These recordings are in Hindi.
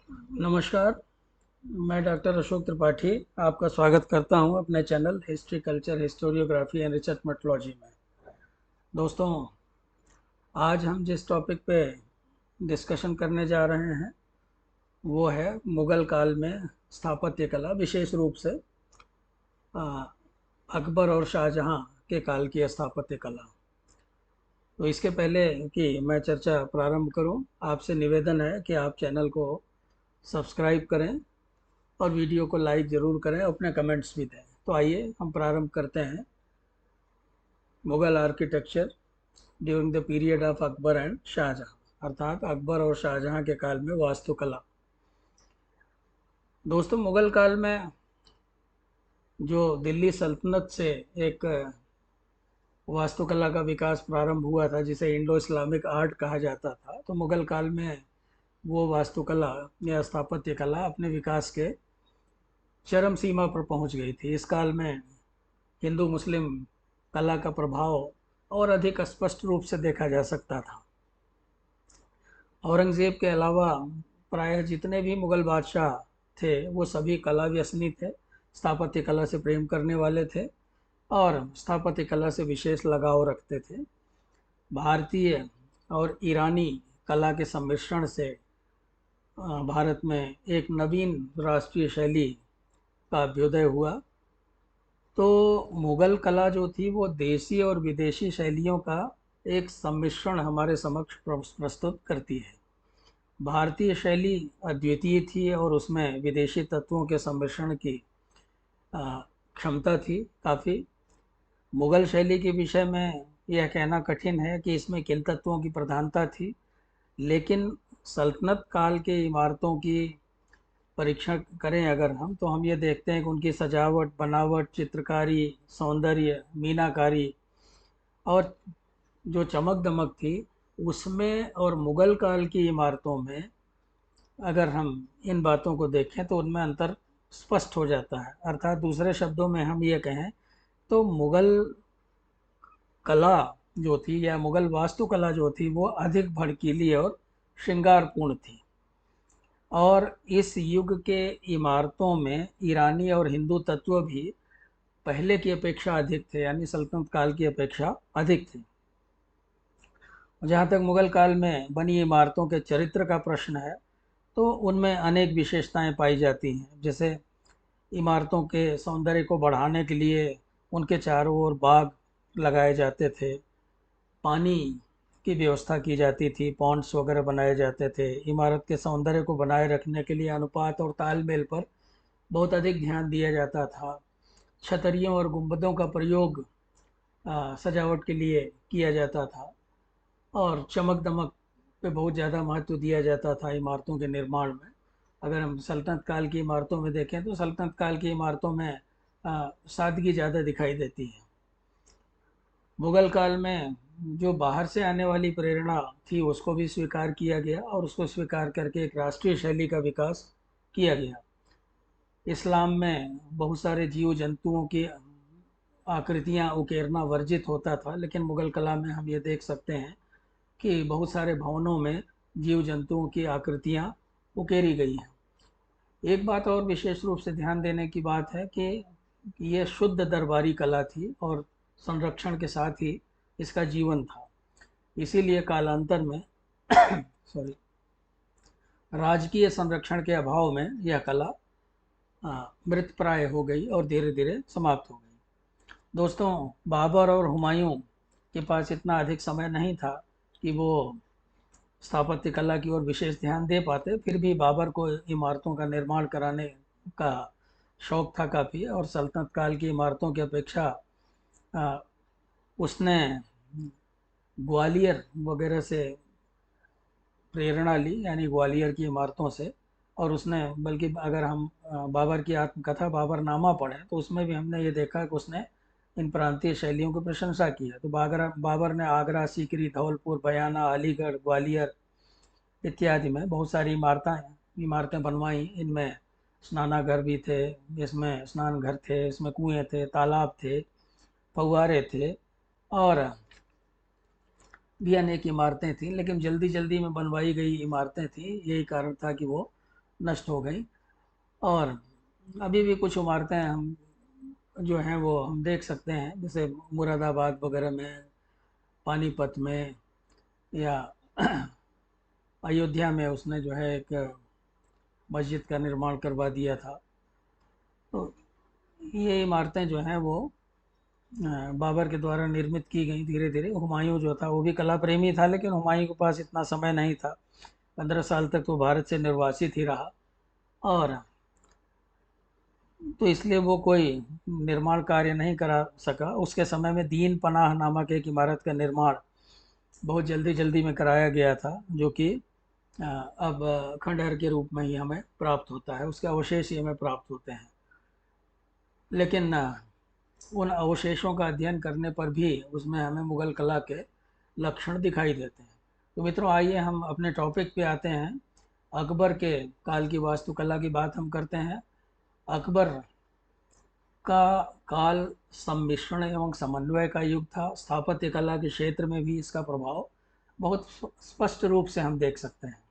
नमस्कार। मैं डॉक्टर अशोक त्रिपाठी आपका स्वागत करता हूं अपने channel history culture historiography and research methodology में। दोस्तों, आज हम जिस टॉपिक पे डिस्कशन करने जा रहे हैं वो है मुग़ल काल में स्थापत्य कला, विशेष रूप से आ, अकबर और शाहजहां के काल की स्थापत्य कला। तो इसके पहले कि मैं चर्चा प्रारंभ करूं, आपसे निवेदन है कि आप चैनल को सब्सक्राइब करें और वीडियो को लाइक ज़रूर करें, अपने कमेंट्स भी दें। तो आइए हम प्रारंभ करते हैं। Mughal architecture during the period of Akbar and Shahjahan, अर्थात अकबर और शाहजहां के काल में वास्तुकला। दोस्तों, मुग़ल काल में जो दिल्ली सल्तनत से एक वास्तुकला का विकास प्रारंभ हुआ था, जिसे इंडो इस्लामिक आर्ट कहा जाता था, तो मुग़ल काल में वो वास्तुकला या स्थापत्य कला अपने विकास के चरम सीमा पर पहुंच गई थी। इस काल में हिंदू मुस्लिम कला का प्रभाव और अधिक स्पष्ट रूप से देखा जा सकता था। औरंगज़ेब के अलावा प्रायः जितने भी मुग़ल बादशाह थे वो सभी कला व्यसनी थे, स्थापत्य कला से प्रेम करने वाले थे और स्थापत्य कला से विशेष लगाव रखते थे। भारतीय और ईरानी कला के सम्मिश्रण से भारत में एक नवीन राष्ट्रीय शैली का अभ्युदय हुआ। तो मुग़ल कला जो थी वो देसी और विदेशी शैलियों का एक सम्मिश्रण हमारे समक्ष प्रस्तुत करती है। भारतीय शैली अद्वितीय थी और उसमें विदेशी तत्वों के सम्मिश्रण की क्षमता थी काफ़ी। मुग़ल शैली के विषय में यह कहना कठिन है कि इसमें किन तत्वों की प्रधानता थी, लेकिन सल्तनत काल के इमारतों की परीक्षण करें अगर तो हम ये देखते हैं कि उनकी सजावट, बनावट, चित्रकारी, सौंदर्य, मीनाकारी और जो चमक दमक थी उसमें, और मुग़ल काल की इमारतों में अगर हम इन बातों को देखें तो उनमें अंतर स्पष्ट हो जाता है। अर्थात दूसरे शब्दों में हम ये कहें तो मुग़ल कला जो थी या मुग़ल वास्तुकला जो थी वो अधिक भड़कीली और श्रृंगारपूर्ण थी। और इस युग के इमारतों में ईरानी और हिंदू तत्व भी पहले की अपेक्षा अधिक थे, यानी सल्तनत काल की अपेक्षा अधिक थे। जहाँ तक मुग़ल काल में बनी इमारतों के चरित्र का प्रश्न है तो उनमें अनेक विशेषताएं पाई जाती हैं। जैसे इमारतों के सौंदर्य को बढ़ाने के लिए उनके चारों ओर बाग लगाए जाते थे, पानी की व्यवस्था की जाती थी, पॉन्ड्स वगैरह बनाए जाते थे। इमारत के सौंदर्य को बनाए रखने के लिए अनुपात और तालमेल पर बहुत अधिक ध्यान दिया जाता था। छतरियों और गुंबदों का प्रयोग सजावट के लिए किया जाता था और चमक दमक पे बहुत ज़्यादा महत्व दिया जाता था इमारतों के निर्माण में। अगर हम सल्तनत काल की इमारतों में देखें तो सल्तनत काल की इमारतों में सादगी ज़्यादा दिखाई देती है। मुग़ल काल में जो बाहर से आने वाली प्रेरणा थी उसको भी स्वीकार किया गया और उसको स्वीकार करके एक राष्ट्रीय शैली का विकास किया गया। इस्लाम में बहुत सारे जीव जंतुओं की आकृतियाँ उकेरना वर्जित होता था, लेकिन मुग़ल कला में हम ये देख सकते हैं कि बहुत सारे भवनों में जीव जंतुओं की आकृतियाँ उकेरी गई हैं। एक बात और विशेष रूप से ध्यान देने की बात है कि ये शुद्ध दरबारी कला थी और संरक्षण के साथ ही इसका जीवन था। इसीलिए कालांतर में सॉरी राजकीय संरक्षण के अभाव में यह कला मृतप्राय हो गई और धीरे धीरे समाप्त हो गई। दोस्तों, बाबर और हुमायूं के पास इतना अधिक समय नहीं था कि वो स्थापत्य कला की ओर विशेष ध्यान दे पाते, फिर भी बाबर को इमारतों का निर्माण कराने का शौक था काफ़ी, और सल्तनत काल की इमारतों की अपेक्षा आ, उसने ग्वालियर वगैरह से प्रेरणा ली, यानी ग्वालियर की इमारतों से। और उसने बल्कि अगर हम बाबर की आत्मकथा बाबरनामा पढ़ें तो उसमें भी हमने ये देखा कि उसने इन प्रांतीय शैलियों की प्रशंसा की है। तो बाबर ने आगरा, सीकरी, धौलपुर, बयाना, अलीगढ़, ग्वालियर इत्यादि में बहुत सारी इमारतें बनवाई। इनमें स्नानागार भी थे, इसमें स्नान घर थे, इसमें कुएं थे, तालाब थे, फव्वारे थे और भी अनेक इमारतें थीं। लेकिन जल्दी जल्दी में बनवाई गई इमारतें थीं, यही कारण था कि वो नष्ट हो गई। और अभी भी कुछ इमारतें हम जो हैं वो हम देख सकते हैं, जैसे मुरादाबाद वगैरह में, पानीपत में, या अयोध्या में उसने जो है एक मस्जिद का निर्माण करवा दिया था। तो ये इमारतें जो हैं वो बाबर के द्वारा निर्मित की गई धीरे धीरे। हुमायूं जो था वो भी कला प्रेमी था, लेकिन हुमायूं के पास इतना समय नहीं था। 15 साल तक तो भारत से निर्वासित ही रहा, और तो इसलिए वो कोई निर्माण कार्य नहीं करा सका। उसके समय में दीन पनाह नामक एक इमारत का निर्माण बहुत जल्दी जल्दी में कराया गया था, जो कि अब खंडहर के रूप में ही हमें प्राप्त होता है, उसके अवशेष ही हमें प्राप्त होते हैं। लेकिन उन अवशेषों का अध्ययन करने पर भी उसमें हमें मुगल कला के लक्षण दिखाई देते हैं। तो मित्रों, आइए हम अपने टॉपिक पे आते हैं। अकबर के काल की वास्तुकला की बात हम करते हैं। अकबर का काल सम्मिश्रण एवं समन्वय का युग था। स्थापत्य कला के क्षेत्र में भी इसका प्रभाव बहुत स्पष्ट रूप से हम देख सकते हैं।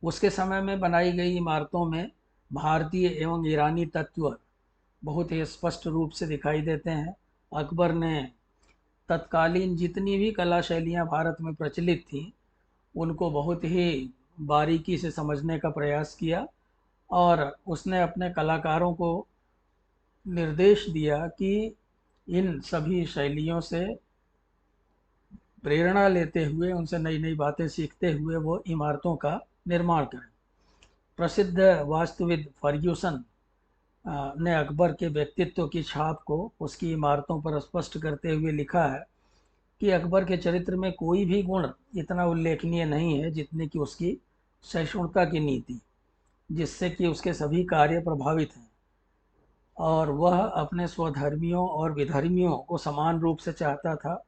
उसके समय में बनाई गई इमारतों में भारतीय एवं ईरानी तत्व बहुत ही स्पष्ट रूप से दिखाई देते हैं। अकबर ने तत्कालीन जितनी भी कला शैलियाँ भारत में प्रचलित थीं, उनको बहुत ही बारीकी से समझने का प्रयास किया, और उसने अपने कलाकारों को निर्देश दिया कि इन सभी शैलियों से प्रेरणा लेते हुए, उनसे नई नई बातें सीखते हुए वो इमारतों का निर्माण करें। प्रसिद्ध वास्तुविद फर्ग्यूसन ने अकबर के व्यक्तित्व की छाप को उसकी इमारतों पर स्पष्ट करते हुए लिखा है कि अकबर के चरित्र में कोई भी गुण इतना उल्लेखनीय नहीं है जितने कि उसकी सहिष्णुता की नीति, जिससे कि उसके सभी कार्य प्रभावित हैं, और वह अपने स्वधर्मियों और विधर्मियों को समान रूप से चाहता था।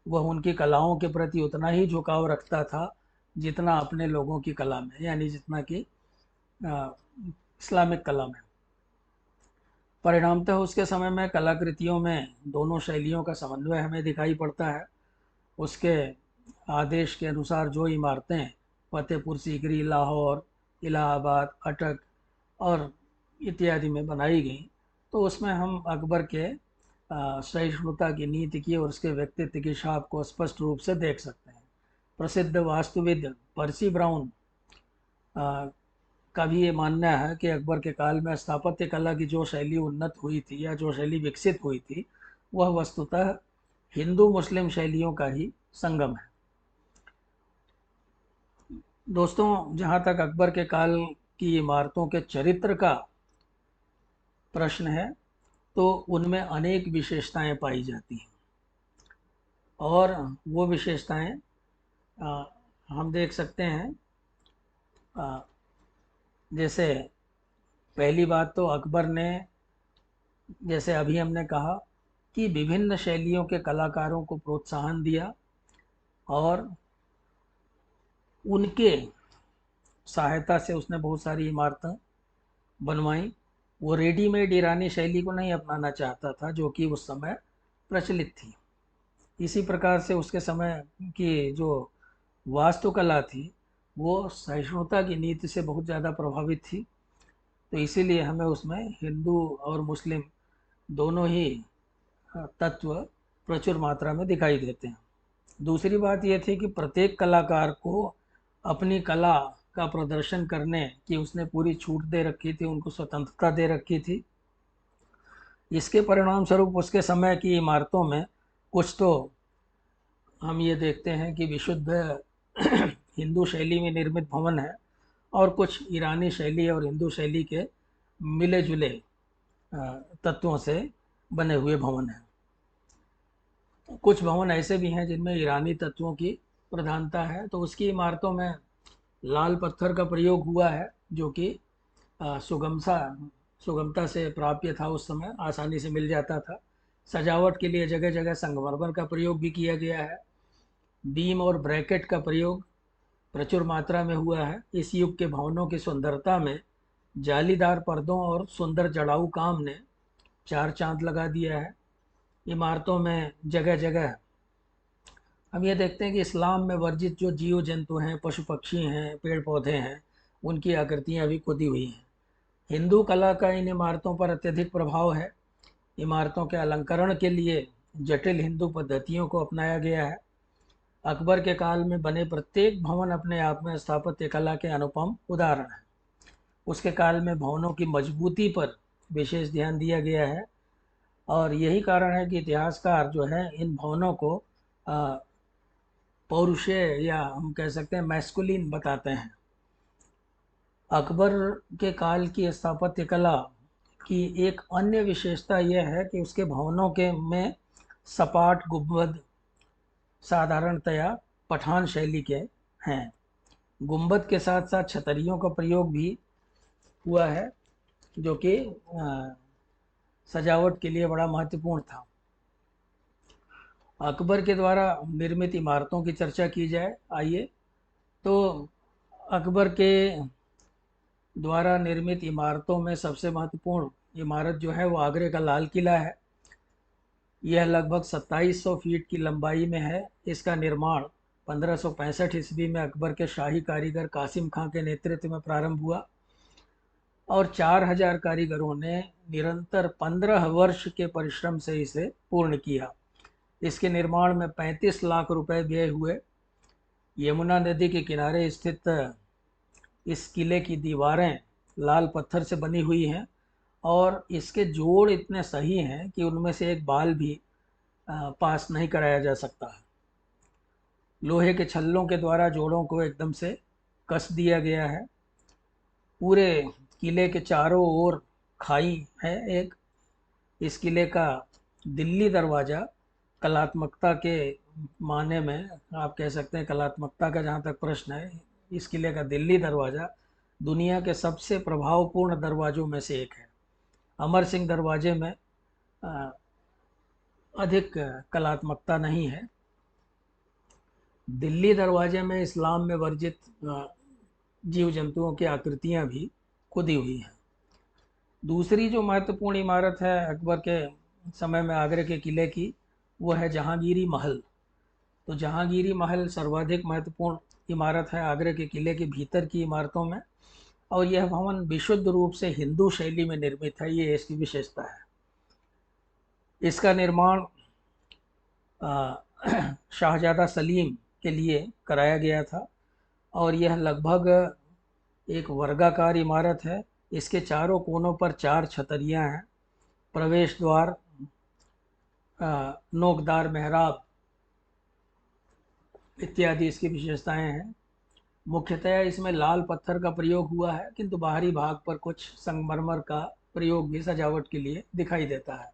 वह उनकी कलाओं के प्रति उतना ही झुकाव रखता था जितना अपने लोगों की कला में, यानी जितना कि इस्लामिक कला में। परिणामतः उसके समय में कलाकृतियों में दोनों शैलियों का समन्वय हमें दिखाई पड़ता है। उसके आदेश के अनुसार जो इमारतें फतेहपुर सीकरी, लाहौर, इलाहाबाद, अटक और इत्यादि में बनाई गई, तो उसमें हम अकबर के सहिष्णुता की नीति की और उसके व्यक्तित्व की छाप को स्पष्ट रूप से देख सकते हैं। प्रसिद्ध वास्तुविद पर्सी ब्राउन का भी ये मानना है कि अकबर के काल में स्थापत्य कला की जो शैली उन्नत हुई थी या जो शैली विकसित हुई थी, वह वस्तुतः हिंदू मुस्लिम शैलियों का ही संगम है। दोस्तों, जहाँ तक अकबर के काल की इमारतों के चरित्र का प्रश्न है, तो उनमें अनेक विशेषताएं पाई जाती हैं, और वो विशेषताएं हम देख सकते हैं। जैसे पहली बात तो अकबर ने, जैसे अभी हमने कहा, कि विभिन्न शैलियों के कलाकारों को प्रोत्साहन दिया, और उनके सहायता से उसने बहुत सारी इमारतें बनवाई। वो रेडीमेड ईरानी शैली को नहीं अपनाना चाहता था जो कि उस समय प्रचलित थी। इसी प्रकार से उसके समय की जो वास्तुकला थी, वो सहिष्णुता की नीति से बहुत ज़्यादा प्रभावित थी। तो इसीलिए हमें उसमें हिंदू और मुस्लिम दोनों ही तत्व प्रचुर मात्रा में दिखाई देते हैं। दूसरी बात यह थी कि प्रत्येक कलाकार को अपनी कला का प्रदर्शन करने की उसने पूरी छूट दे रखी थी, उनको स्वतंत्रता दे रखी थी। इसके परिणाम स्वरूप उसके समय की इमारतों में कुछ तो हम ये देखते हैं कि विशुद्ध हिंदू शैली में निर्मित भवन है, और कुछ ईरानी शैली और हिंदू शैली के मिले जुले तत्वों से बने हुए भवन हैं। कुछ भवन ऐसे भी हैं जिनमें ईरानी तत्वों की प्रधानता है। तो उसकी इमारतों में लाल पत्थर का प्रयोग हुआ है, जो कि सुगमता से प्राप्य था, उस समय आसानी से मिल जाता था। सजावट के लिए जगह जगह संगमरमर का प्रयोग भी किया गया है। बीम और ब्रैकेट का प्रयोग प्रचुर मात्रा में हुआ है। इस युग के भवनों की सुंदरता में जालीदार पर्दों और सुंदर जड़ाऊ काम ने चार चांद लगा दिया है। इमारतों में जगह जगह हम ये देखते हैं कि इस्लाम में वर्जित जो जीव जंतु हैं, पशु पक्षी हैं, पेड़ पौधे हैं, उनकी आकृतियाँ भी खुदी हुई हैं। हिंदू कला का इन इमारतों पर अत्यधिक प्रभाव है। इमारतों के अलंकरण के लिए जटिल हिंदू पद्धतियों को अपनाया गया है। अकबर के काल में बने प्रत्येक भवन अपने आप में स्थापत्य कला के अनुपम उदाहरण हैं। उसके काल में भवनों की मजबूती पर विशेष ध्यान दिया गया है और यही कारण है कि इतिहासकार जो है इन भवनों को पौरुषेय या हम कह सकते हैं मैस्कुलिन बताते हैं। अकबर के काल की स्थापत्य कला की एक अन्य विशेषता यह है कि उसके भवनों के में सपाट गुंबद साधारणतया पठान शैली के हैं। गुंबद के साथ साथ छतरियों का प्रयोग भी हुआ है, जो कि सजावट के लिए बड़ा महत्वपूर्ण था। अकबर के द्वारा निर्मित इमारतों की चर्चा की जाए, आइए। तो अकबर के द्वारा निर्मित इमारतों में सबसे महत्वपूर्ण इमारत जो है वो आगरे का लाल किला है। यह लगभग 2700 फीट की लंबाई में है। इसका निर्माण 1565 ईस्वी में अकबर के शाही कारीगर कासिम खां के नेतृत्व में प्रारंभ हुआ और 4000 कारीगरों ने निरंतर 15 वर्ष के परिश्रम से इसे पूर्ण किया। इसके निर्माण में 35 लाख रुपए व्यय हुए। यमुना नदी के किनारे स्थित इस किले की दीवारें लाल पत्थर से बनी हुई हैं और इसके जोड़ इतने सही हैं कि उनमें से एक बाल भी पास नहीं कराया जा सकता है। लोहे के छल्लों के द्वारा जोड़ों को एकदम से कस दिया गया है। पूरे किले के चारों ओर खाई है एक। इस किले का दिल्ली दरवाज़ा कलात्मकता के माने में आप कह सकते हैं, कलात्मकता का जहाँ तक प्रश्न है, इस किले का दिल्ली दरवाज़ा दुनिया के सबसे प्रभावपूर्ण दरवाज़ों में से एक है। अमर सिंह दरवाजे में अधिक कलात्मकता नहीं है। दिल्ली दरवाजे में इस्लाम में वर्जित जीव जंतुओं की आकृतियाँ भी खुदी हुई हैं। दूसरी जो महत्वपूर्ण इमारत है अकबर के समय में आगरे के किले की, वो है जहांगीरी महल। तो जहांगीरी महल सर्वाधिक महत्वपूर्ण इमारत है आगरे के किले के भीतर की इमारतों में और यह भवन विशुद्ध रूप से हिंदू शैली में निर्मित है। ये इसकी विशेषता है। इसका निर्माण शाहजादा सलीम के लिए कराया गया था और यह लगभग एक वर्गाकार इमारत है। इसके चारों कोनों पर 4 छतरियां हैं। प्रवेश द्वार, नोकदार मेहराब इत्यादि इसकी विशेषताएं हैं। मुख्यतया इसमें लाल पत्थर का प्रयोग हुआ है, किंतु बाहरी भाग पर कुछ संगमरमर का प्रयोग भी सजावट के लिए दिखाई देता है।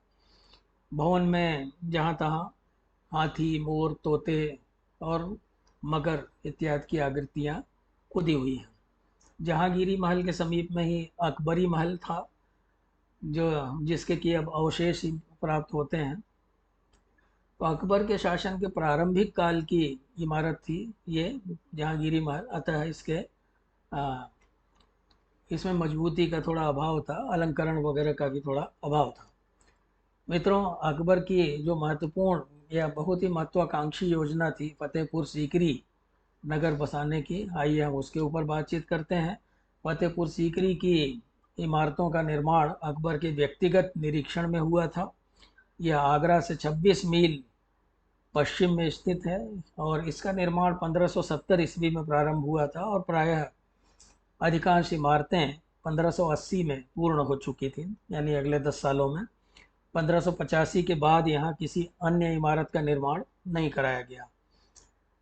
भवन में जहाँ तहाँ हाथी, मोर, तोते और मगर इत्यादि की आकृतियाँ खुदी हुई हैं। जहांगीरी महल के समीप में ही अकबरी महल था, जिसके कि अब अवशेष ही प्राप्त होते हैं। तो अकबर के शासन के प्रारंभिक काल की इमारत थी ये जहांगीरी महल। अतः इसमें मजबूती का थोड़ा अभाव था, अलंकरण वगैरह का भी थोड़ा अभाव था। मित्रों, अकबर की जो महत्वपूर्ण या बहुत ही महत्वाकांक्षी योजना थी फतेहपुर सीकरी नगर बसाने की, आइए हम उसके ऊपर बातचीत करते हैं। फतेहपुर सीकरी की इमारतों का निर्माण अकबर के व्यक्तिगत निरीक्षण में हुआ था। यह आगरा से 26 मील पश्चिम में स्थित है और इसका निर्माण 1570 ईस्वी में प्रारंभ हुआ था और प्रायः अधिकांश इमारतें 1580 में पूर्ण हो चुकी थी, यानी अगले 10 सालों में। 1585 के बाद यहाँ किसी अन्य इमारत का निर्माण नहीं कराया गया।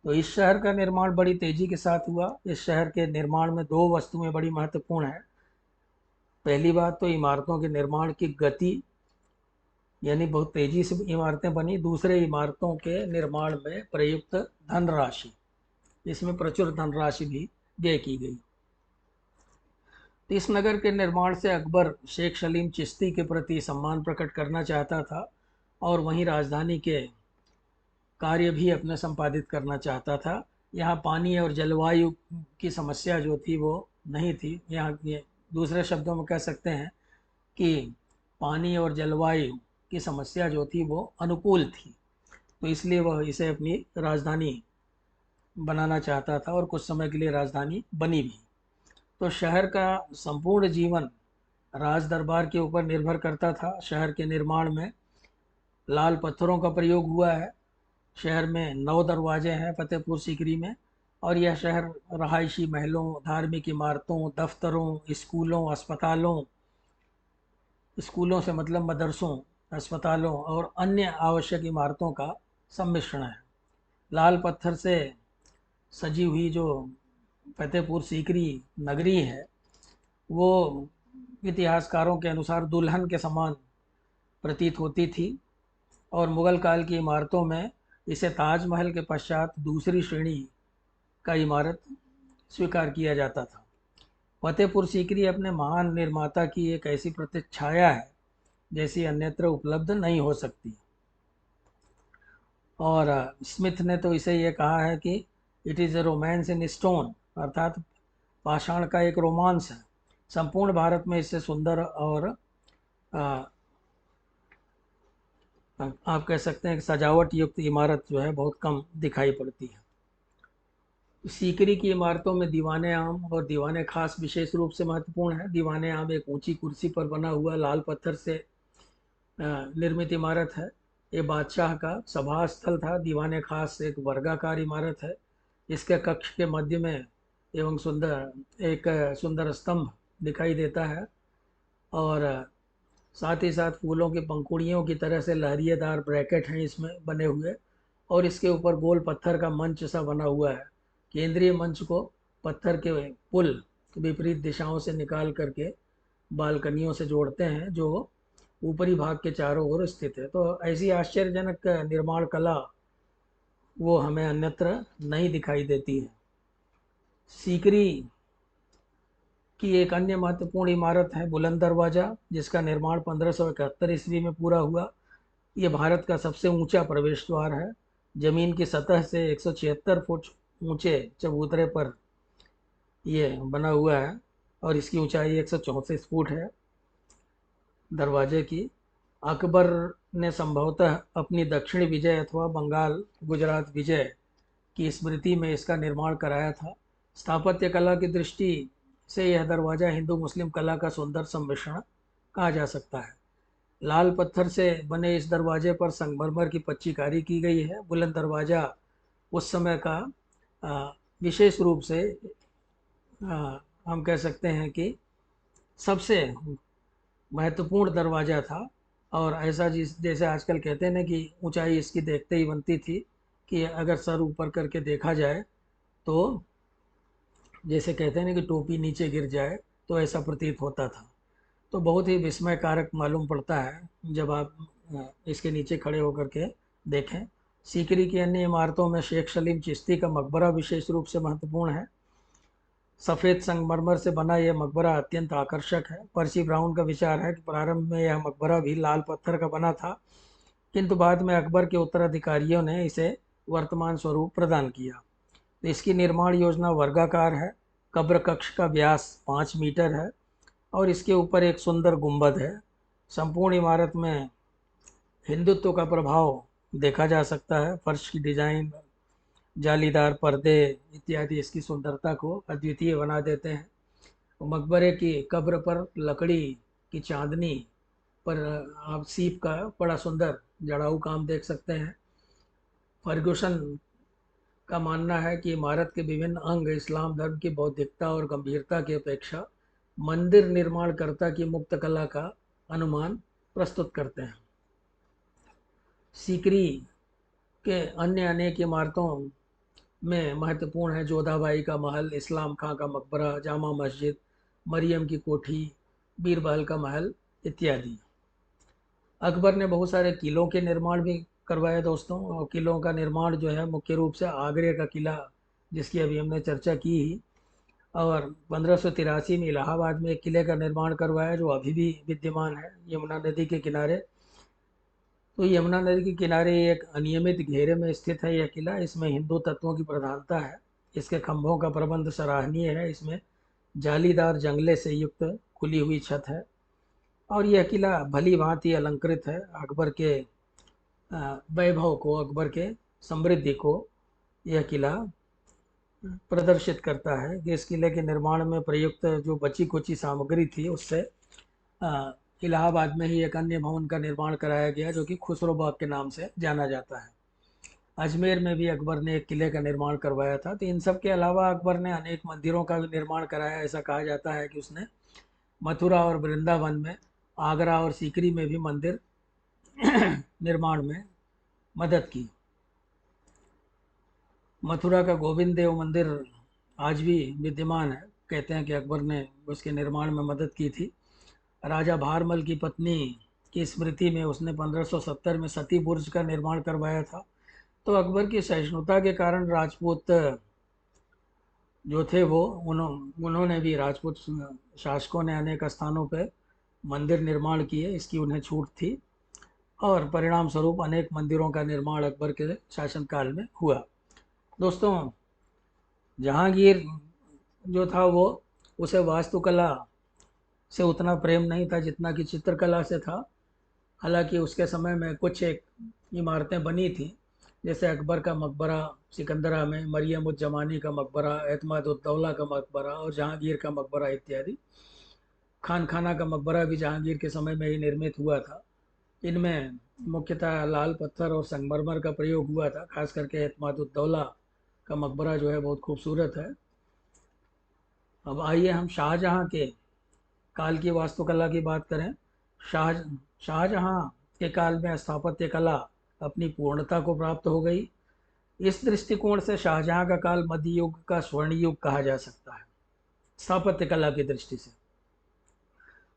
तो इस शहर का निर्माण बड़ी तेज़ी के साथ हुआ। इस शहर के निर्माण में 2 वस्तुएं बड़ी महत्वपूर्ण हैं। पहली बात तो इमारतों के निर्माण की गति, यानी बहुत तेज़ी से इमारतें बनी। दूसरे, इमारतों के निर्माण में प्रयुक्त धनराशि, इसमें प्रचुर धनराशि भी व्यय की गई। इस नगर के निर्माण से अकबर शेख सलीम चिश्ती के प्रति सम्मान प्रकट करना चाहता था और वहीं राजधानी के कार्य भी अपने संपादित करना चाहता था। यहाँ पानी और जलवायु की समस्या जो थी वो नहीं थी। यहाँ ये दूसरे शब्दों में कह सकते हैं कि पानी और जलवायु की समस्या जो थी वो अनुकूल थी, तो इसलिए वह इसे अपनी राजधानी बनाना चाहता था और कुछ समय के लिए राजधानी बनी भी। तो शहर का संपूर्ण जीवन राज दरबार के ऊपर निर्भर करता था। शहर के निर्माण में लाल पत्थरों का प्रयोग हुआ है। शहर में 9 दरवाजे हैं फतेहपुर सीकरी में, और यह शहर रहायशी महलों, धार्मिक इमारतों, दफ्तरों, स्कूलों से मतलब मदरसों, अस्पतालों और अन्य आवश्यक इमारतों का सम्मिश्रण है। लाल पत्थर से सजी हुई जो फतेहपुर सीकरी नगरी है, वो इतिहासकारों के अनुसार दुल्हन के समान प्रतीत होती थी, और मुगल काल की इमारतों में इसे ताजमहल के पश्चात दूसरी श्रेणी का इमारत स्वीकार किया जाता था। फतेहपुर सीकरी अपने महान निर्माता की एक ऐसी प्रतिच्छाया है जैसी अन्यत्र उपलब्ध नहीं हो सकती। और स्मिथ ने तो इसे ये कहा है कि it is a romance in stone, अर्थात पाषाण का एक रोमांस है। संपूर्ण भारत में इससे सुंदर और आप कह सकते हैं कि सजावट युक्त इमारत जो है बहुत कम दिखाई पड़ती है। सीकरी की इमारतों में दीवाने आम और दीवाने खास विशेष रूप से महत्वपूर्ण है। दीवाने आम एक ऊंची कुर्सी पर बना हुआ लाल पत्थर से निर्मित इमारत है। ये बादशाह का सभा स्थल था। दीवाने खास एक वर्गाकार इमारत है। इसके कक्ष के मध्य में एवं एक सुंदर स्तंभ दिखाई देता है, और साथ ही साथ फूलों की पंखुड़ियों की तरह से लहरिएदार ब्रैकेट हैं इसमें बने हुए, और इसके ऊपर गोल पत्थर का मंच सा बना हुआ है। केंद्रीय मंच को पत्थर के पुल विपरीत दिशाओं से निकाल करके बालकनियों से जोड़ते हैं, जो ऊपरी भाग के चारों ओर स्थित है। तो ऐसी आश्चर्यजनक निर्माण कला वो हमें अन्यत्र नहीं दिखाई देती है। सीकरी की एक अन्य महत्वपूर्ण इमारत है बुलंद दरवाज़ा, जिसका निर्माण 1571 ईस्वी में पूरा हुआ। ये भारत का सबसे ऊंचा प्रवेश द्वार है। जमीन की सतह से 176 फुट ऊंचे चबूतरे पर ये बना हुआ है, और इसकी ऊंचाई 134 फुट है दरवाजे की। अकबर ने संभवतः अपनी दक्षिण विजय अथवा बंगाल गुजरात विजय की स्मृति में इसका निर्माण कराया था। स्थापत्य कला की दृष्टि से यह दरवाज़ा हिंदू मुस्लिम कला का सुंदर सम्मिश्रण कहा जा सकता है। लाल पत्थर से बने इस दरवाजे पर संगमरमर की पच्चीकारी की गई है। बुलंद दरवाज़ा उस समय का विशेष रूप से हम कह सकते हैं कि सबसे महत्वपूर्ण दरवाज़ा था, और ऐसा जैसे आजकल कहते हैं ना कि ऊंचाई इसकी देखते ही बनती थी कि अगर सर ऊपर करके देखा जाए तो जैसे कहते हैं ना कि टोपी नीचे गिर जाए, तो ऐसा प्रतीत होता था। तो बहुत ही विस्मयकारक मालूम पड़ता है जब आप इसके नीचे खड़े होकर के देखें। सीकरी की अन्य इमारतों में शेख सलीम चिश्ती का मकबरा विशेष रूप से महत्वपूर्ण है। सफ़ेद संगमरमर से बना यह मकबरा अत्यंत आकर्षक है। पर्सी ब्राउन का विचार है कि प्रारंभ में यह मकबरा भी लाल पत्थर का बना था, किंतु बाद में अकबर के उत्तराधिकारियों ने इसे वर्तमान स्वरूप प्रदान किया। तो इसकी निर्माण योजना वर्गाकार है। कब्र कक्ष का व्यास 5 मीटर है, और इसके ऊपर एक सुंदर गुंबद है। संपूर्ण इमारत में हिंदुत्व का प्रभाव देखा जा सकता है। फर्श की डिजाइन, जालीदार पर्दे इत्यादि इसकी सुंदरता को अद्वितीय बना देते हैं। मकबरे की कब्र पर लकड़ी की चांदनी पर आप सीप का बड़ा सुंदर जड़ाऊ काम देख सकते हैं। फर्गुसन का मानना है कि इमारत के विभिन्न अंग इस्लाम धर्म की बौद्धिकता और गंभीरता की अपेक्षा मंदिर निर्माणकर्ता की मुक्त कला का अनुमान प्रस्तुत करते हैं। सीकरी के अन्य अनेक इमारतों में महत्वपूर्ण है जोधाबाई का महल, इस्लाम खां का मकबरा, जामा मस्जिद, मरियम की कोठी, बीरबल का महल इत्यादि। अकबर ने बहुत सारे किलों के निर्माण भी करवाए दोस्तों, और किलों का निर्माण जो है मुख्य रूप से आगरे का किला, जिसकी अभी हमने चर्चा की ही, और 1583 में इलाहाबाद में एक किले का निर्माण करवाया जो अभी भी विद्यमान है यमुना नदी के किनारे। तो यमुना नदी के किनारे एक अनियमित घेरे में स्थित है यह किला। इसमें हिंदू तत्वों की प्रधानता है। इसके खंभों का प्रबंध सराहनीय है। इसमें जालीदार जंगले से युक्त खुली हुई छत है, और यह किला भली भांति अलंकृत है। अकबर के वैभव को, अकबर के समृद्धि को यह किला प्रदर्शित करता है कि इस किले के निर्माण में प्रयुक्त जो बची कुची सामग्री थी उससे अ, इलाहाबाद में ही एक अन्य भवन का निर्माण कराया गया जो कि खुसरो बाग के नाम से जाना जाता है। अजमेर में भी अकबर ने एक किले का निर्माण करवाया था। तो इन सब के अलावा अकबर ने अनेक मंदिरों का भी निर्माण कराया। ऐसा कहा जाता है कि उसने मथुरा और वृंदावन में, आगरा और सीकरी में भी मंदिर निर्माण में मदद की। मथुरा का गोविंद देव मंदिर आज भी विद्यमान है। कहते हैं कि अकबर ने उसके निर्माण में मदद की थी। राजा भारमल की पत्नी की स्मृति में उसने 1570 में सती बुर्ज का निर्माण करवाया था। तो अकबर की सहिष्णुता के कारण राजपूत जो थे वो उन्होंने भी, राजपूत शासकों ने अनेक स्थानों पर मंदिर निर्माण किए, इसकी उन्हें छूट थी। और परिणाम स्वरूप अनेक मंदिरों का निर्माण अकबर के शासनकाल में हुआ। दोस्तों, जहांगीर जो था वो, उसे वास्तुकला से उतना प्रेम नहीं था जितना कि चित्रकला से था। हालांकि उसके समय में कुछ एक इमारतें बनी थी, जैसे अकबर का मकबरा सिकंदरा में, मरियम उज जमानी का मकबरा, एतमाद उद दौला का मकबरा और जहांगीर का मकबरा इत्यादि। खान खाना का मकबरा भी जहांगीर के समय में ही निर्मित हुआ था। इनमें मुख्यतः लाल पत्थर और संगमरमर का प्रयोग हुआ था। खास करके एतमाद उद दौला का मकबरा जो है बहुत खूबसूरत है। अब आइए हम शाहजहाँ के काल की वास्तुकला की बात करें। शाह शाहजहाँ के काल में स्थापत्य कला अपनी पूर्णता को प्राप्त हो गई। इस दृष्टिकोण से शाहजहाँ का काल मध्य युग का स्वर्ण युग कहा जा सकता है। स्थापत्य कला की दृष्टि से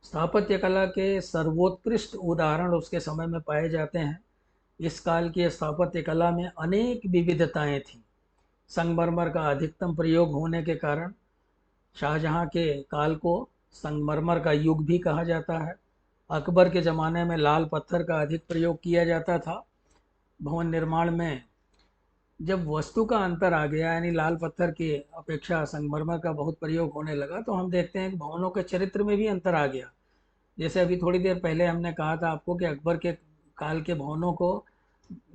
स्थापत्य कला के सर्वोत्कृष्ट उदाहरण उसके समय में पाए जाते हैं। इस काल की स्थापत्य कला में अनेक विविधताएं थीं। संगमरमर का अधिकतम प्रयोग होने के कारण शाहजहाँ के काल को संगमरमर का युग भी कहा जाता है। अकबर के ज़माने में लाल पत्थर का अधिक प्रयोग किया जाता था। भवन निर्माण में जब वस्तु का अंतर आ गया, यानी लाल पत्थर की अपेक्षा संगमरमर का बहुत प्रयोग होने लगा, तो हम देखते हैं कि भवनों के चरित्र में भी अंतर आ गया। जैसे अभी थोड़ी देर पहले हमने कहा था आपको कि अकबर के काल के भवनों को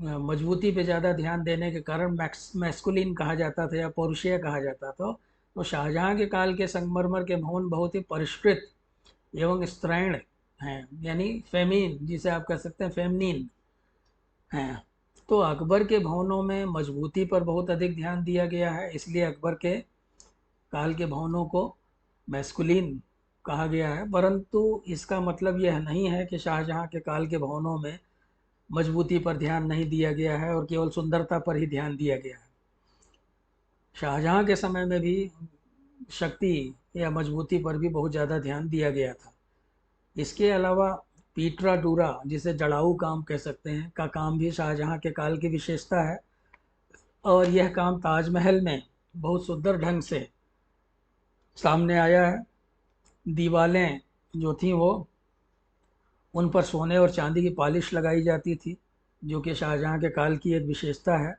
मजबूती पे ज़्यादा ध्यान देने के कारण मैस्कुलिन कहा जाता था या पौरुषीय कहा जाता था। तो शाहजहाँ के काल के संगमरमर के भवन बहुत ही परिष्कृत एवं स्त्रैण हैं, यानी फेमिन, जिसे आप कह सकते हैं फेमनिन हैं। तो अकबर के भवनों में मजबूती पर बहुत अधिक ध्यान दिया गया है, इसलिए अकबर के काल के भवनों को मैस्कुलिन कहा गया है। परंतु इसका मतलब यह नहीं है कि शाहजहाँ के काल के भवनों में मजबूती पर ध्यान नहीं दिया गया है और केवल सुंदरता पर ही ध्यान दिया गया है। शाहजहाँ के समय में भी शक्ति या मजबूती पर भी बहुत ज़्यादा ध्यान दिया गया था। इसके अलावा पीटरा डूरा, जिसे जड़ाऊ काम कह सकते हैं, का काम भी शाहजहाँ के काल की विशेषता है। और यह काम ताजमहल में बहुत सुंदर ढंग से सामने आया है। दीवारें जो थी वो, उन पर सोने और चांदी की पॉलिश लगाई जाती थी, जो कि शाहजहाँ के काल की एक विशेषता है।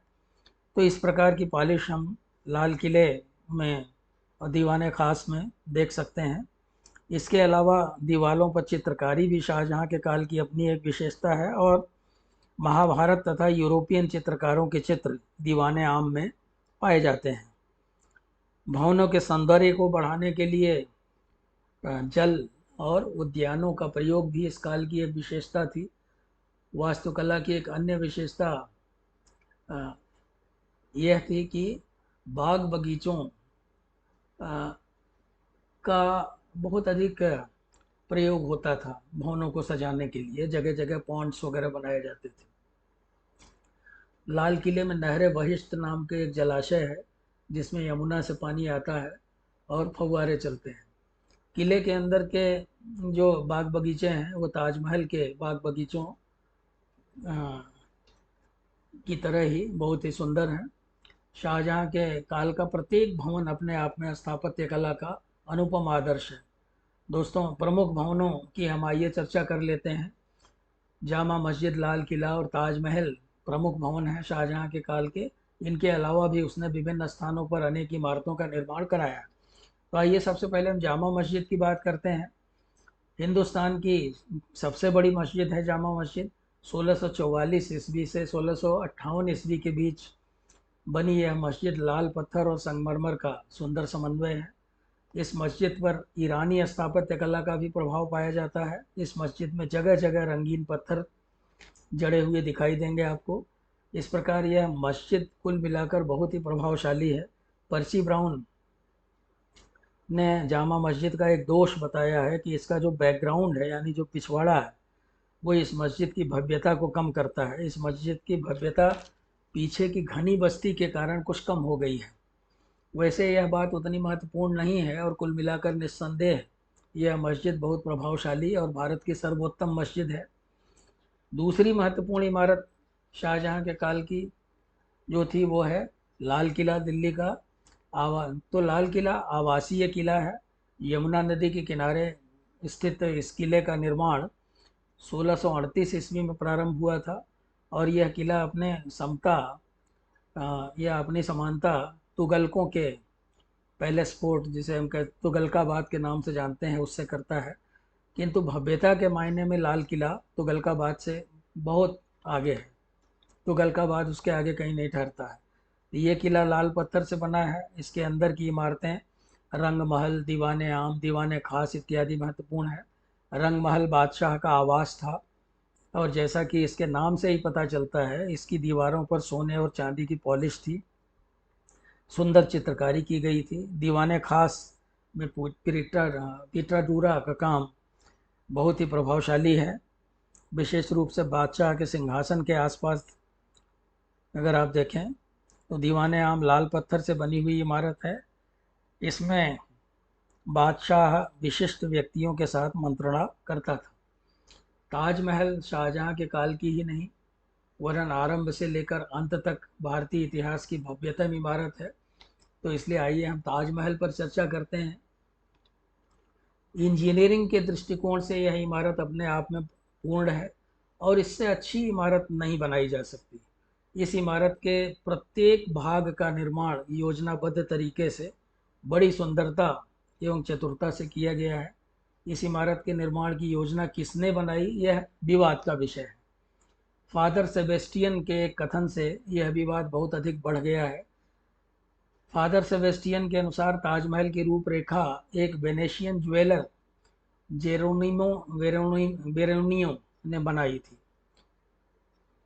तो इस प्रकार की पॉलिश हम लाल किले में और दीवाने ख़ास में देख सकते हैं। इसके अलावा दीवारों पर चित्रकारी भी शाहजहाँ के काल की अपनी एक विशेषता है और महाभारत तथा यूरोपियन चित्रकारों के चित्र दीवाने आम में पाए जाते हैं। भवनों के सौंदर्य को बढ़ाने के लिए जल और उद्यानों का प्रयोग भी इस काल की एक विशेषता थी। वास्तुकला की एक अन्य विशेषता यह थी कि बाग बगीचों का बहुत अधिक प्रयोग होता था। भवनों को सजाने के लिए जगह जगह पॉन्ड्स वगैरह बनाए जाते थे। लाल किले में नहर वशिष्ठ नाम के एक जलाशय है, जिसमें यमुना से पानी आता है और फव्वारे चलते हैं। किले के अंदर के जो बाग बगीचे हैं वो ताजमहल के बाग बगीचों की तरह ही बहुत ही सुंदर हैं। शाहजहाँ के काल का प्रत्येक भवन अपने आप में स्थापत्य कला का अनुपम आदर्श है। दोस्तों, प्रमुख भवनों की हम आइए चर्चा कर लेते हैं। जामा मस्जिद, लाल किला और ताजमहल प्रमुख भवन हैं शाहजहाँ के काल के। इनके अलावा भी उसने विभिन्न स्थानों पर अनेक इमारतों का निर्माण कराया। तो आइए सबसे पहले हम जामा मस्जिद की बात करते हैं। हिंदुस्तान की सबसे बड़ी मस्जिद है जामा मस्जिद। 1644 ईस्वी से 1658 ईस्वी के बीच बनी यह मस्जिद लाल पत्थर और संगमरमर का सुंदर समन्वय है। इस मस्जिद पर ईरानी स्थापत्य कला का भी प्रभाव पाया जाता है। इस मस्जिद में जगह जगह रंगीन पत्थर जड़े हुए दिखाई देंगे आपको। इस प्रकार यह मस्जिद कुल मिलाकर बहुत ही प्रभावशाली है। पर्सी ब्राउन ने जामा मस्जिद का एक दोष बताया है कि इसका जो बैकग्राउंड है, यानी जो पिछवाड़ा है, वो इस मस्जिद की भव्यता को कम करता है। इस मस्जिद की भव्यता पीछे की घनी बस्ती के कारण कुछ कम हो गई है। वैसे यह बात उतनी महत्वपूर्ण नहीं है और कुल मिलाकर निस्संदेह यह मस्जिद बहुत प्रभावशाली और भारत की सर्वोत्तम मस्जिद है। दूसरी महत्वपूर्ण इमारत शाहजहाँ के काल की जो थी वो है लाल किला, दिल्ली का। तो लाल किला आवासीय किला है। यमुना नदी के किनारे स्थित इस किले का निर्माण 1638 ईस्वी में प्रारंभ हुआ था और यह किला अपने समता या अपनी समानता तुगलकों के पैलेस फोर्ट, जिसे हम कहते तुगलकाबाद के नाम से जानते हैं, उससे करता है। किंतु भव्यता के मायने में लाल किला तुगलकाबाद से बहुत आगे है। तुगलकाबाद उसके आगे कहीं नहीं ठहरता है। ये किला लाल पत्थर से बना है। इसके अंदर की इमारतें रंग महल, दीवाने आम, दीवाने खास इत्यादि महत्वपूर्ण है। रंग महल बादशाह का आवास था और जैसा कि इसके नाम से ही पता चलता है, इसकी दीवारों पर सोने और चांदी की पॉलिश थी। सुंदर चित्रकारी की गई थी। दीवाने खास में पीटाडूरा का काम बहुत ही प्रभावशाली है। विशेष रूप से बादशाह के सिंहासन के आसपास अगर आप देखें तो दीवाने आम लाल पत्थर से बनी हुई इमारत है। इसमें बादशाह विशिष्ट व्यक्तियों के साथ मंत्रणा करता था। ताजमहल शाहजहाँ के काल की ही नहीं वरन आरंभ से लेकर अंत तक भारतीय इतिहास की भव्यतम इमारत है। तो इसलिए आइए हम ताजमहल पर चर्चा करते हैं। इंजीनियरिंग के दृष्टिकोण से यह इमारत अपने आप में पूर्ण है और इससे अच्छी इमारत नहीं बनाई जा सकती। इस इमारत के प्रत्येक भाग का निर्माण योजनाबद्ध तरीके से बड़ी सुंदरता एवं चतुरता से किया गया है। इस इमारत के निर्माण की योजना किसने बनाई, यह विवाद का विषय है। फादर सेबेस्टियन के एक कथन से यह विवाद बहुत अधिक बढ़ गया है। फादर सेबेस्टियन के अनुसार ताजमहल की रूपरेखा एक वेनेशियन ज्वेलर जेरोनिमो वेरोनियो ने बनाई थी।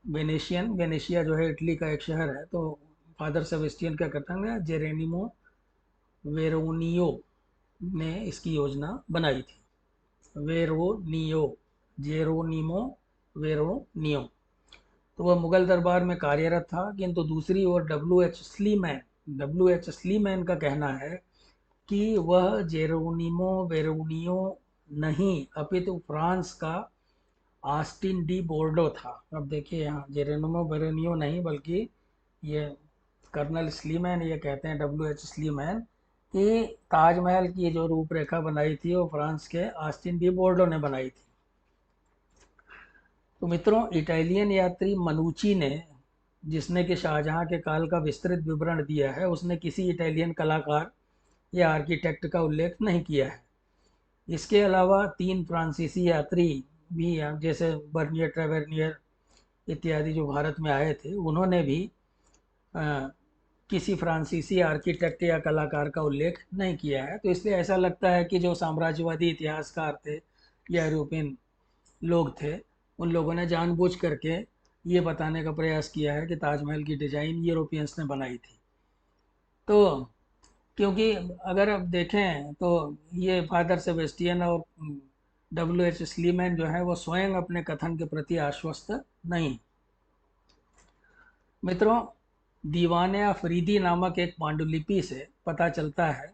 वेनेशिया जो है इटली का एक शहर है। तो फादर सेबेस्टियन का कथन है जेरोनिमो वेरोनियो ने इसकी योजना बनाई थी। वेरोनियो, जेरोनिमो वेरोनियो। तो वह मुगल दरबार में कार्यरत था। किंतु दूसरी ओर डब्ल्यू एच स्लीमैन का कहना है कि वह जेरोनिमो वेरोनियो नहीं अपितु फ्रांस का ऑस्टिन डी बोर्डो था। अब देखिए यहाँ जेरोनिमो वेरोनियो नहीं बल्कि ये कर्नल स्लीमैन ये कहते हैं, डब्ल्यू एच स्लीमैन, कि ताजमहल की जो रूपरेखा बनाई थी वो फ्रांस के ऑस्टिन डी बोर्डो ने बनाई थी। तो मित्रों, इटालियन यात्री मनुची ने, जिसने कि शाहजहाँ के काल का विस्तृत विवरण दिया है, उसने किसी इटालियन कलाकार या आर्किटेक्ट का उल्लेख नहीं किया है। इसके अलावा 3 फ्रांसीसी यात्री भी हैं, जैसे बर्नियर ट्रेवेर्नियर इत्यादि जो भारत में आए थे, उन्होंने भी अ, किसी फ्रांसीसी आर्किटेक्ट या कलाकार का उल्लेख नहीं किया है। तो इसलिए ऐसा लगता है कि जो साम्राज्यवादी इतिहासकार थे या यूरोपियन लोग थे, उन लोगों ने जानबूझ करके ये बताने का प्रयास किया है कि ताजमहल की डिज़ाइन यूरोपियंस ने बनाई थी। तो क्योंकि अगर आप देखें तो ये फादर सेबेस्टियन और डब्ल्यू एच स्लीमैन जो है वो स्वयं अपने कथन के प्रति आश्वस्त नहीं। मित्रों, दीवाने अफरीदी नामक एक पांडुलिपि से पता चलता है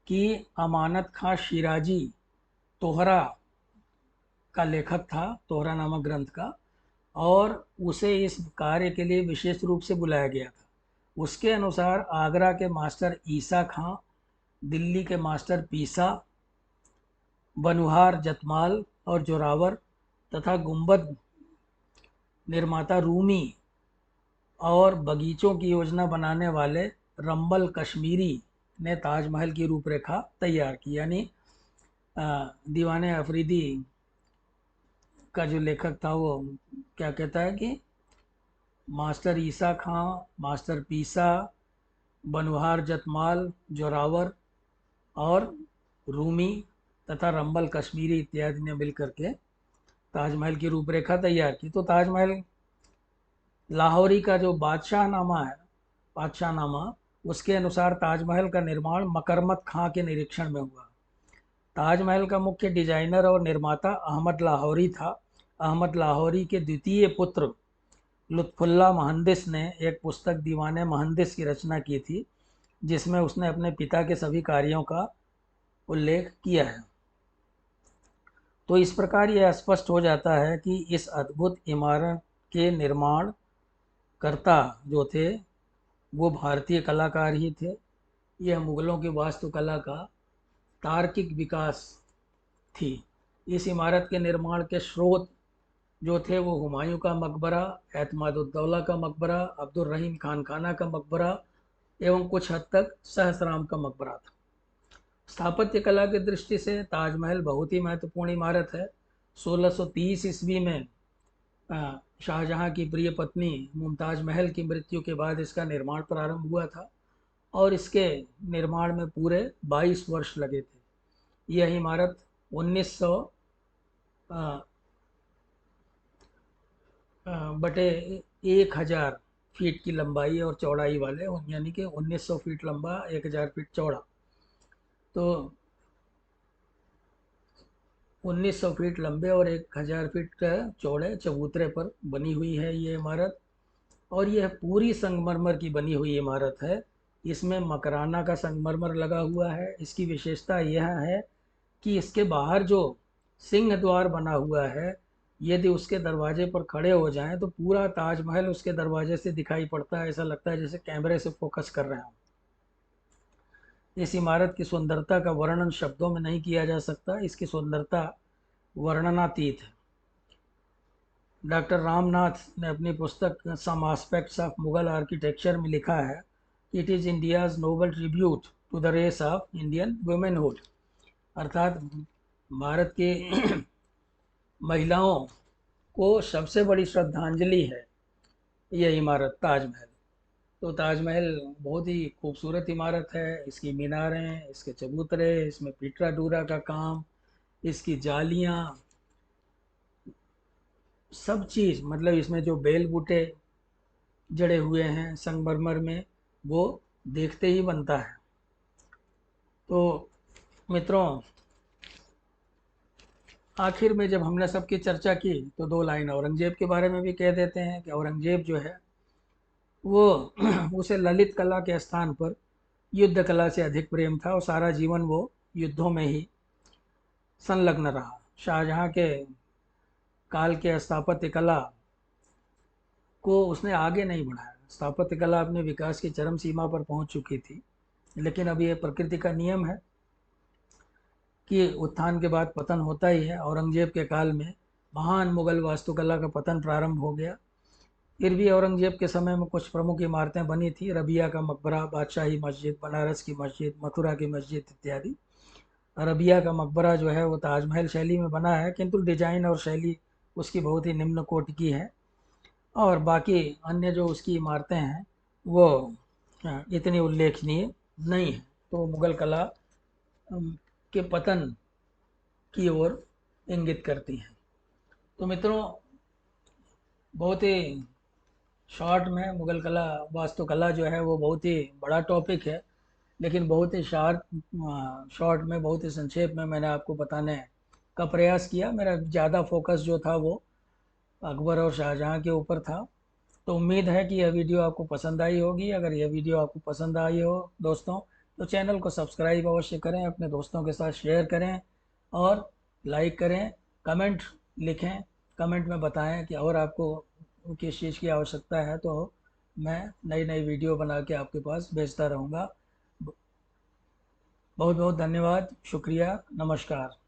कि अमानत खां शिराजी तोहरा का लेखक था, तोहरा नामक ग्रंथ का, और उसे इस कार्य के लिए विशेष रूप से बुलाया गया था। उसके अनुसार आगरा के मास्टर ईसा खां, दिल्ली के मास्टर पीसा, बनुहार जतमाल और जोरावर तथा गुंबद निर्माता रूमी और बगीचों की योजना बनाने वाले रंबल कश्मीरी ने ताजमहल की रूपरेखा तैयार की। यानी दीवाने अफरीदी का जो लेखक था वो क्या कहता है कि मास्टर ईसा खां, मास्टर पीसा, बनवार जतमाल, जोरावर और रूमी तथा रंबल कश्मीरी इत्यादि ने मिलकर के ताजमहल की रूपरेखा तैयार की। तो ताजमहल लाहौरी का जो बादशाहनामा है, बादशाहनामा, उसके अनुसार ताजमहल का निर्माण मकरमत खां के निरीक्षण में हुआ। ताजमहल का मुख्य डिजाइनर और निर्माता अहमद लाहौरी था। अहमद लाहौरी के द्वितीय पुत्र लुत्फुल्लाह मोहंदिस ने एक पुस्तक दीवाने मोहंदिस की रचना की थी, जिसमें उसने अपने पिता के सभी कार्यों का उल्लेख किया है। तो इस प्रकार यह स्पष्ट हो जाता है कि इस अद्भुत इमारत के निर्माण कर्ता जो थे वो भारतीय कलाकार ही थे। यह मुगलों की वास्तुकला का तार्किक विकास थी। इस इमारत के निर्माण के स्रोत जो थे वो हुमायूं का मकबरा, एतमादुद्दौला का मकबरा, अब्दुल रहीम खान खाना का मकबरा एवं कुछ हद तक सहसराम का मकबरा था। स्थापत्य कला की दृष्टि से ताजमहल बहुत ही महत्वपूर्ण इमारत है। 1630 ईस्वी में शाहजहां की प्रिय पत्नी मुमताज महल की मृत्यु के बाद इसका निर्माण प्रारंभ हुआ था और इसके निर्माण में पूरे 22 वर्ष लगे थे। यह इमारत 1900 बटे 1000 फीट की लंबाई और चौड़ाई वाले, यानी कि 1900 फीट लंबा, 1000 फीट चौड़ा, तो 1900 फीट लंबे और 1000 फीट चौड़े चबूतरे पर बनी हुई है ये इमारत। और यह पूरी संगमरमर की बनी हुई इमारत है। इसमें मकराना का संगमरमर लगा हुआ है। इसकी विशेषता यह है कि इसके बाहर जो सिंह द्वार बना हुआ है, यदि उसके दरवाजे पर खड़े हो जाएं तो पूरा ताजमहल उसके दरवाजे से दिखाई पड़ता है। ऐसा लगता है जैसे कैमरे से फोकस कर रहे हों। इस इमारत की सुंदरता का वर्णन शब्दों में नहीं किया जा सकता। इसकी सुंदरता वर्णनातीत है। डॉक्टर रामनाथ ने अपनी पुस्तक some aspects of Mughal architecture में लिखा है, it is India's noble tribute to the race of Indian womanhood, अर्थात भारत की महिलाओं को सबसे बड़ी श्रद्धांजलि है यह इमारत ताजमहल। तो ताजमहल बहुत ही खूबसूरत इमारत है। इसकी मीनारें, इसके चबूतरे, इसमें पिटरा डूरा का काम, इसकी जालियाँ, सब चीज़, मतलब इसमें जो बेल बूटे जड़े हुए हैं संगमरमर में, वो देखते ही बनता है। तो मित्रों, आखिर में जब हमने सबकी चर्चा की तो दो लाइन औरंगजेब के बारे में भी कह देते हैं कि औरंगजेब जो है वो उसे ललित कला के स्थान पर युद्ध कला से अधिक प्रेम था और सारा जीवन वो युद्धों में ही संलग्न रहा। शाहजहां के काल के स्थापत्य कला को उसने आगे नहीं बढ़ाया। स्थापत्य कला अपने विकास की चरम सीमा पर पहुंच चुकी थी, लेकिन अब ये प्रकृति का नियम है कि उत्थान के बाद पतन होता ही है। औरंगजेब के काल में महान मुगल वास्तुकला का पतन प्रारंभ हो गया। फिर भी औरंगजेब के समय में कुछ प्रमुख इमारतें बनी थी। रबिया का मकबरा, बादशाही मस्जिद, बनारस की मस्जिद, मथुरा की मस्जिद इत्यादि। रबिया का मकबरा जो है वो ताजमहल शैली में बना है, किंतु डिजाइन और शैली उसकी बहुत ही निम्न कोटि की है। और बाकी अन्य जो उसकी इमारतें हैं वो इतनी उल्लेखनीय नहीं है। तो मुगल कला के पतन की ओर इंगित करती हैं। तो मित्रों, बहुत ही शॉर्ट में मुगल कला वास्तुकला जो है वो बहुत ही बड़ा टॉपिक है, लेकिन बहुत ही शॉर्ट में, बहुत ही संक्षेप में मैंने आपको बताने का प्रयास किया। मेरा ज़्यादा फोकस जो था वो अकबर और शाहजहां के ऊपर था। तो उम्मीद है कि यह वीडियो आपको पसंद आई होगी। अगर यह वीडियो आपको पसंद आई हो दोस्तों, तो चैनल को सब्सक्राइब अवश्य करें, अपने दोस्तों के साथ शेयर करें और लाइक करें। कमेंट लिखें, कमेंट में बताएं कि और आपको किस चीज़ की आवश्यकता है, तो मैं नई नई वीडियो बना के आपके पास भेजता रहूँगा। बहुत बहुत धन्यवाद, शुक्रिया, नमस्कार।